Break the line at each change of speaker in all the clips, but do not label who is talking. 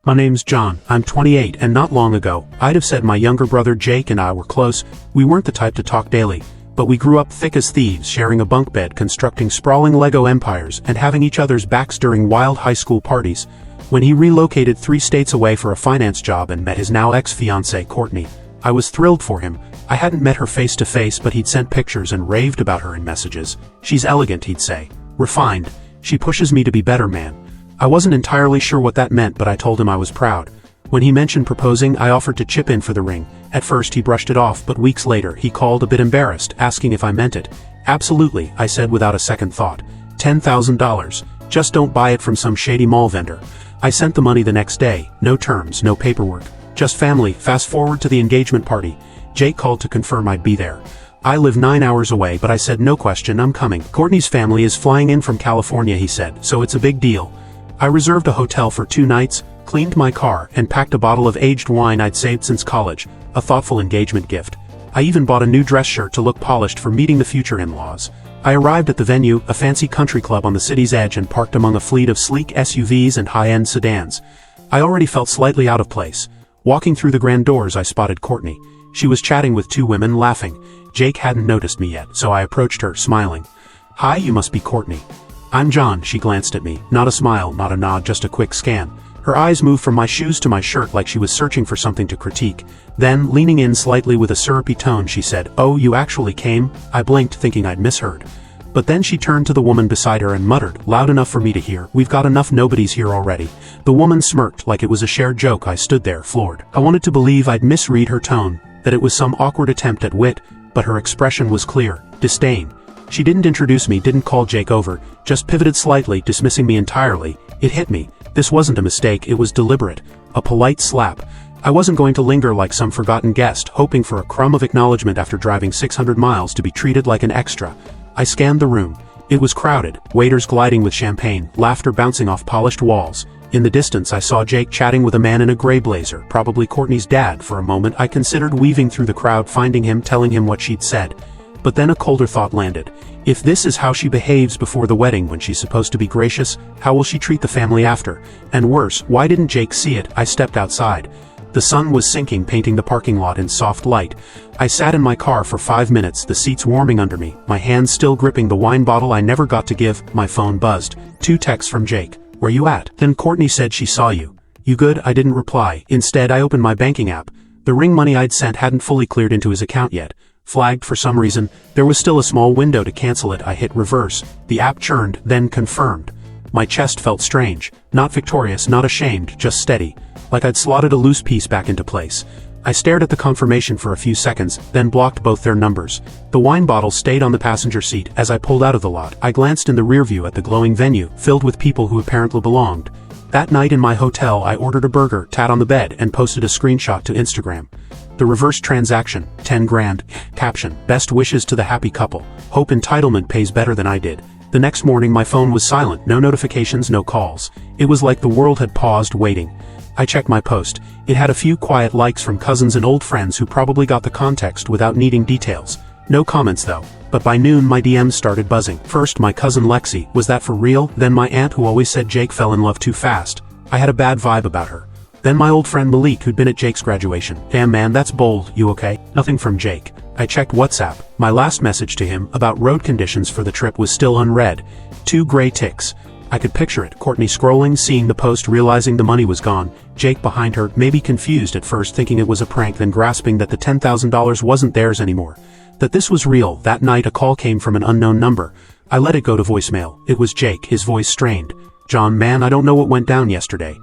My name's John, I'm 28, and not long ago, I'd have said my younger brother Jake and I were close. We weren't the type to talk daily, but we grew up thick as thieves, sharing a bunk bed, constructing sprawling Lego empires, and having each other's backs during wild high school parties. When he relocated 3 states away for a finance job and met his now ex-fiancée Courtney, I was thrilled for him. I hadn't met her face to face, but he'd sent pictures and raved about her in messages. She's elegant, he'd say. Refined. She pushes me to be better, man. I wasn't entirely sure what that meant, but I told him I was proud. When he mentioned proposing, I offered to chip in for the ring. At first he brushed it off, but weeks later he called a bit embarrassed, asking if I meant it. Absolutely, I said without a second thought. $10,000. Just don't buy it from some shady mall vendor. I sent the money the next day. No terms, no paperwork. Just family. Fast forward to the engagement party. Jake called to confirm I'd be there. I live 9 hours away, but I said no question, I'm coming. Courtney's family is flying in from California, he said, so it's a big deal. I reserved a hotel for 2 nights, cleaned my car, and packed a bottle of aged wine I'd saved since college, a thoughtful engagement gift. I even bought a new dress shirt to look polished for meeting the future in-laws. I arrived at the venue, a fancy country club on the city's edge, and parked among a fleet of sleek SUVs and high-end sedans. I already felt slightly out of place. Walking through the grand doors, I spotted Courtney. She was chatting with 2 women, laughing. Jake hadn't noticed me yet, so I approached her, smiling. "Hi, you must be Courtney." "I'm John," she glanced at me. Not a smile, not a nod, just a quick scan. Her eyes moved from my shoes to my shirt like she was searching for something to critique. Then, leaning in slightly with a syrupy tone, she said, "Oh, you actually came?" I blinked, thinking I'd misheard. But then she turned to the woman beside her and muttered, loud enough for me to hear, "We've got enough nobodies here already." The woman smirked like it was a shared joke. I stood there, floored. I wanted to believe I'd misread her tone, that it was some awkward attempt at wit, but her expression was clear. Disdain. She didn't introduce me, didn't call Jake over, just pivoted slightly, dismissing me entirely. It hit me. This wasn't a mistake, it was deliberate. A polite slap. I wasn't going to linger like some forgotten guest, hoping for a crumb of acknowledgement after driving 600 miles to be treated like an extra. I scanned the room. It was crowded, waiters gliding with champagne, laughter bouncing off polished walls. In the distance I saw Jake chatting with a man in a gray blazer, probably Courtney's dad. For a moment I considered weaving through the crowd, finding him, telling him what she'd said. But then a colder thought landed. If this is how she behaves before the wedding when she's supposed to be gracious, how will she treat the family after? And worse, why didn't Jake see it? I stepped outside. The sun was sinking, painting the parking lot in soft light. I sat in my car for 5 minutes, the seats warming under me, my hands still gripping the wine bottle I never got to give. My phone buzzed. 2 texts from Jake. "Where you at?" "Then Courtney said she saw you." "You good?" I didn't reply. Instead, I opened my banking app. The ring money I'd sent hadn't fully cleared into his account yet. Flagged for some reason, there was still a small window to cancel it. I hit reverse. The app churned, then confirmed. My chest felt strange. Not victorious, not ashamed, just steady. Like I'd slotted a loose piece back into place. I stared at the confirmation for a few seconds, then blocked both their numbers. The wine bottle stayed on the passenger seat. As I pulled out of the lot, I glanced in the rearview at the glowing venue, filled with people who apparently belonged. That night in my hotel, I ordered a burger, sat on the bed, and posted a screenshot to Instagram. The reverse transaction, 10 grand. Caption, "Best wishes to the happy couple. Hope entitlement pays better than I did." The next morning my phone was silent, no notifications, no calls. It was like the world had paused, waiting. I checked my post. It had a few quiet likes from cousins and old friends who probably got the context without needing details. No comments though. But by noon my DMs started buzzing. First my cousin Lexi, "Was that for real?" Then my aunt who always said Jake fell in love too fast. I had a bad vibe about her. Then my old friend Malik who'd been at Jake's graduation. "Damn man, that's bold, you okay?" Nothing from Jake. I checked WhatsApp. My last message to him, about road conditions for the trip, was still unread. 2 gray ticks. I could picture it, Courtney scrolling, seeing the post, realizing the money was gone, Jake behind her, maybe confused at first, thinking it was a prank, then grasping that the $10,000 wasn't theirs anymore. That this was real. That night a call came from an unknown number. I let it go to voicemail. It was Jake, his voice strained. "John, man, I don't know what went down yesterday.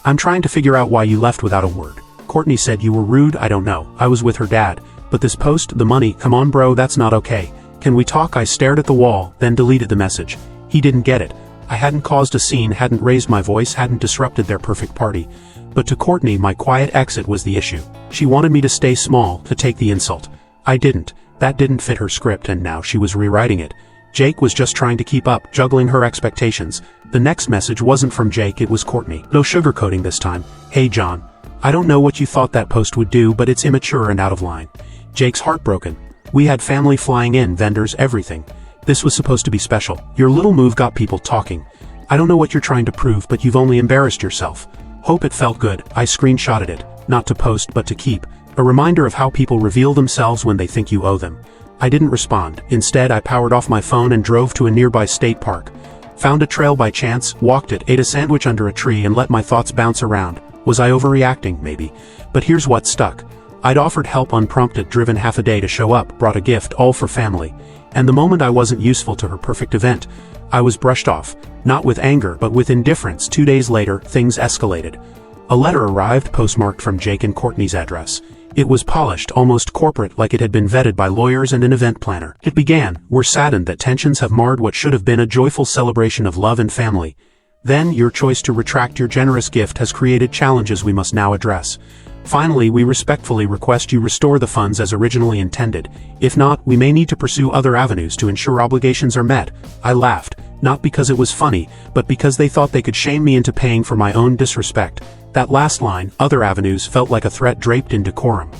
I'm trying to figure out why you left without a word. Courtney said you were rude. I don't know. I was with her dad. But this post, the money, come on bro, that's not okay. Can we talk?" I stared at the wall, then deleted the message. He didn't get it. I hadn't caused a scene, hadn't raised my voice, hadn't disrupted their perfect party. But to Courtney, my quiet exit was the issue. She wanted me to stay small, to take the insult. I didn't. That didn't fit her script, and now she was rewriting it. Jake was just trying to keep up, juggling her expectations. The next message wasn't from Jake, it was Courtney. No sugarcoating this time. "Hey John. I don't know what you thought that post would do, but it's immature and out of line. Jake's heartbroken. We had family flying in, vendors, everything. This was supposed to be special. Your little move got people talking. I don't know what you're trying to prove, but you've only embarrassed yourself. Hope it felt good. I screenshotted it, not to post but to keep. A reminder of how people reveal themselves when they think you owe them. I didn't respond. Instead, I powered off my phone and drove to a nearby state park. Found a trail by chance, walked it, ate a sandwich under a tree and let my thoughts bounce around. Was I overreacting? Maybe. But here's what stuck. I'd offered help unprompted, driven half a day to show up, brought a gift, all for family. And the moment I wasn't useful to her perfect event, I was brushed off. Not with anger, but with indifference. 2 days later, things escalated. A letter arrived, postmarked from Jake and Courtney's address. It was polished, almost corporate, like it had been vetted by lawyers and an event planner. It began, "We're saddened that tensions have marred what should have been a joyful celebration of love and family. Then, your choice to retract your generous gift has created challenges we must now address. Finally, we respectfully request you restore the funds as originally intended. If not, we may need to pursue other avenues to ensure obligations are met." I laughed, not because it was funny, but because they thought they could shame me into paying for my own disrespect. That last line, "other avenues," felt like a threat draped in decorum.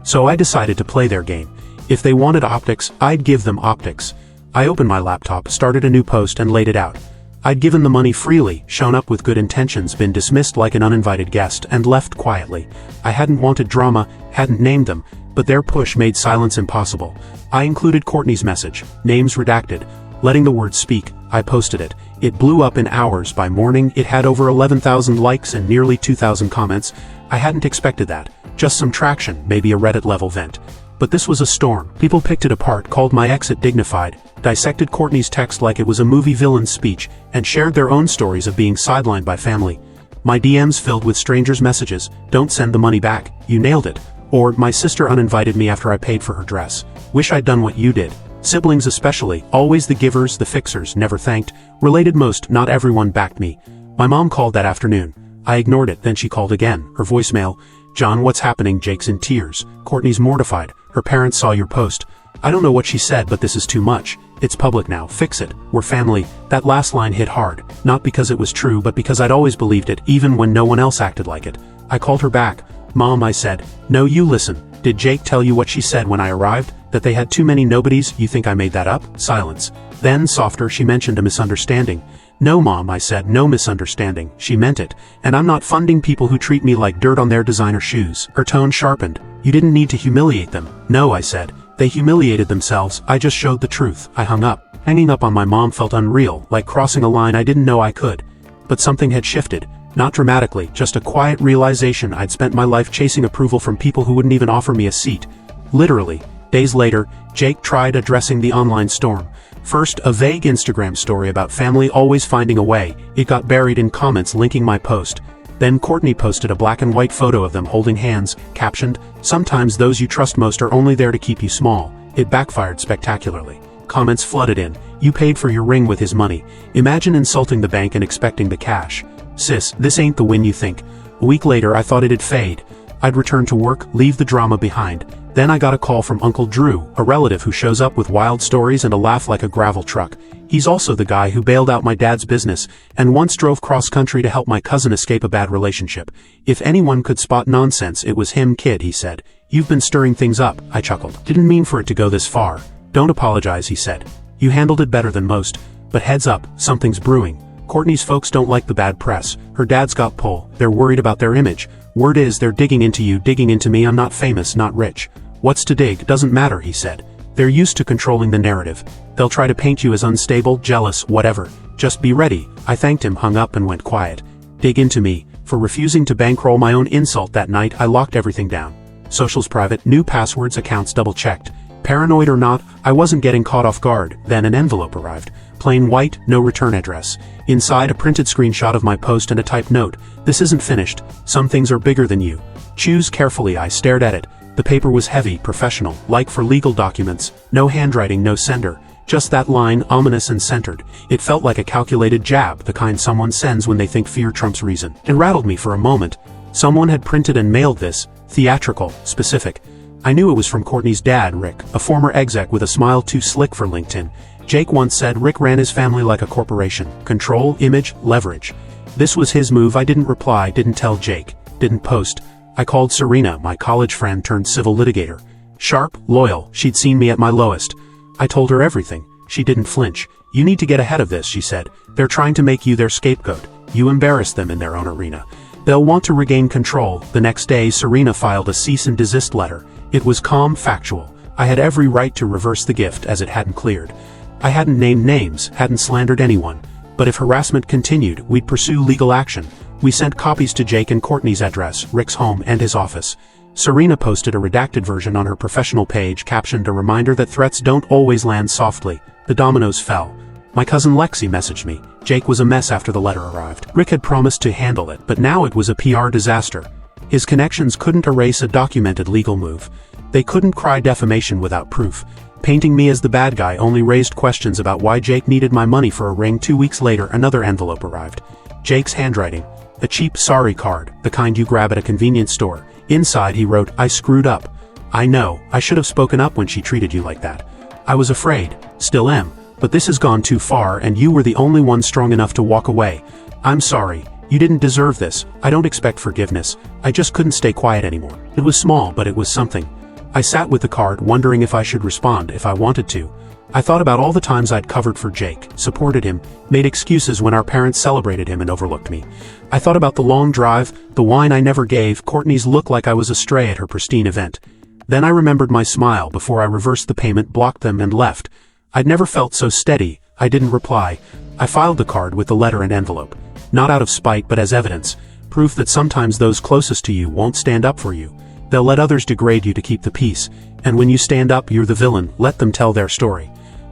So I decided to play their game. If they wanted optics, I'd give them optics. I opened my laptop, started a new post and laid it out. I'd given the money freely, shown up with good intentions, been dismissed like an uninvited guest, and left quietly. I hadn't wanted drama, hadn't named them, but their push made silence impossible. I included Courtney's message, names redacted. Letting the words speak, I posted it. It blew up in hours. By morning, it had over 11,000 likes and nearly 2,000 comments. I hadn't expected that. Just some traction, maybe a Reddit-level vent. But this was a storm. People picked it apart, called my exit dignified, dissected Courtney's text like it was a movie villain's speech, and shared their own stories of being sidelined by family. My DMs filled with strangers' messages, "Don't send the money back, you nailed it." Or, "My sister uninvited me after I paid for her dress. Wish I'd done what you did." Siblings especially, always the givers, the fixers, never thanked. Related most, not everyone backed me. My mom called that afternoon. I ignored it, then she called again. Her voicemail, "John, what's happening?" Jake's in tears. Courtney's mortified. "Her parents saw your post." I don't know what she said, but this is too much. It's public now. Fix it. We're family. That last line hit hard. Not because it was true, but because I'd always believed it, even when no one else acted like it. I called her back. "Mom," I said. "No, you listen. Did Jake tell you what she said when I arrived? That they had too many nobodies? You think I made that up?" Silence. Then, softer, she mentioned a misunderstanding. "No, Mom," I said, "no misunderstanding. She meant it. And I'm not funding people who treat me like dirt on their designer shoes." Her tone sharpened. "You didn't need to humiliate them." "No," I said. "They humiliated themselves. I just showed the truth." I hung up. Hanging up on my mom felt unreal, like crossing a line I didn't know I could. But something had shifted. Not dramatically, just a quiet realization I'd spent my life chasing approval from people who wouldn't even offer me a seat. Literally. Days later, Jake tried addressing the online storm. First, a vague Instagram story about family always finding a way. It got buried in comments linking my post. Then Courtney posted a black and white photo of them holding hands, captioned, "Sometimes those you trust most are only there to keep you small." It backfired spectacularly. Comments flooded in. "You paid for your ring with his money. Imagine insulting the bank and expecting the cash. Sis, this ain't the win you think." A week later, I thought it'd fade. I'd return to work, leave the drama behind. Then I got a call from Uncle Drew, a relative who shows up with wild stories and a laugh like a gravel truck. He's also the guy who bailed out my dad's business, and once drove cross-country to help my cousin escape a bad relationship. If anyone could spot nonsense, it was him. "Kid," he said. "You've been stirring things up." I chuckled. "Didn't mean for it to go this far." "Don't apologize," he said. "You handled it better than most. But heads up, something's brewing. Courtney's folks don't like the bad press. Her dad's got pull. They're worried about their image. Word is they're digging into you, digging into me. I'm not famous, not rich." "What's to dig? Doesn't matter," he said. "They're used to controlling the narrative. They'll try to paint you as unstable, jealous, whatever. Just be ready." I thanked him, hung up and went quiet. Dig into me. For refusing to bankroll my own insult that night, I locked everything down. Socials private, new passwords, accounts double-checked. Paranoid or not, I wasn't getting caught off guard. Then an envelope arrived. Plain white, no return address. Inside, a printed screenshot of my post and a typed note. "This isn't finished. Some things are bigger than you. Choose carefully." I stared at it. The paper was heavy, professional, like for legal documents. No handwriting, no sender. Just that line, ominous and centered. It felt like a calculated jab, the kind someone sends when they think fear trumps reason. It rattled me for a moment. Someone had printed and mailed this. Theatrical, specific. I knew it was from Courtney's dad, Rick, a former exec with a smile too slick for LinkedIn. Jake once said Rick ran his family like a corporation. Control, image, leverage. This was his move. I didn't reply, didn't tell Jake, didn't post. I called Serena, my college friend turned civil litigator. Sharp, loyal, she'd seen me at my lowest. I told her everything. She didn't flinch. "You need to get ahead of this," she said. "They're trying to make you their scapegoat. You embarrassed them in their own arena." They'll want to regain control. The next day, Serena filed a cease and desist letter. It was calm, factual. I had every right to reverse the gift as it hadn't cleared. I hadn't named names, hadn't slandered anyone. But if harassment continued, we'd pursue legal action. We sent copies to Jake and Courtney's address, Rick's home and his office. Serena posted a redacted version on her professional page, captioned a reminder that threats don't always land softly. The dominoes fell. My cousin Lexi messaged me. Jake was a mess after the letter arrived. Rick had promised to handle it, but now it was a PR disaster. His connections couldn't erase a documented legal move. They couldn't cry defamation without proof. Painting me as the bad guy only raised questions about why Jake needed my money for a ring. 2 weeks later, another envelope arrived. Jake's handwriting. A cheap sorry card, the kind you grab at a convenience store. Inside he wrote, "I screwed up. I know, I should have spoken up when she treated you like that. I was afraid, still am, but this has gone too far and you were the only one strong enough to walk away. I'm sorry, you didn't deserve this, I don't expect forgiveness, I just couldn't stay quiet anymore." It was small, but it was something. I sat with the card wondering if I should respond, if I wanted to. I thought about all the times I'd covered for Jake, supported him, made excuses when our parents celebrated him and overlooked me. I thought about the long drive, the wine I never gave, Courtney's look like I was a stray at her pristine event. Then I remembered my smile before I reversed the payment, blocked them and left. I'd never felt so steady. I didn't reply. I filed the card with the letter and envelope. Not out of spite but as evidence. Proof that sometimes those closest to you won't stand up for you. They'll let others degrade you to keep the peace. And when you stand up, you're the villain. Let them tell their story.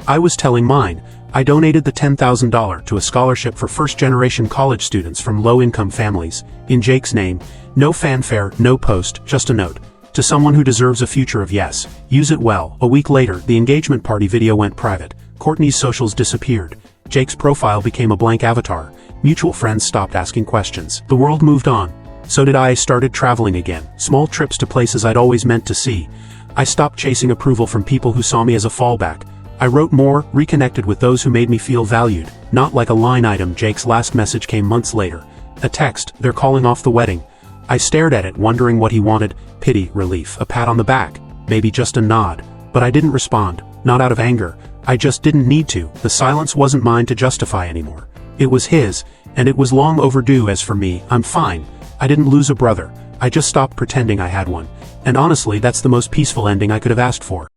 I was telling mine. I donated the $10,000 to a scholarship for first-generation college students from low-income families. In Jake's name. No fanfare, no post, just a note. To someone who deserves a future of yes. Use it well. A week later, the engagement party video went private. Courtney's socials disappeared. Jake's profile became a blank avatar. Mutual friends stopped asking questions. The world moved on. So did I. Started traveling again. Small trips to places I'd always meant to see. I stopped chasing approval from people who saw me as a fallback. I wrote more, reconnected with those who made me feel valued, not like a line item. Jake's last message came months later. A text, "They're calling off the wedding." I stared at it, wondering what he wanted. Pity, relief, a pat on the back, maybe just a nod. But I didn't respond, not out of anger. I just didn't need to. The silence wasn't mine to justify anymore. It was his, and it was long overdue. As for me, I'm fine. I didn't lose a brother. I just stopped pretending I had one. And honestly, that's the most peaceful ending I could have asked for.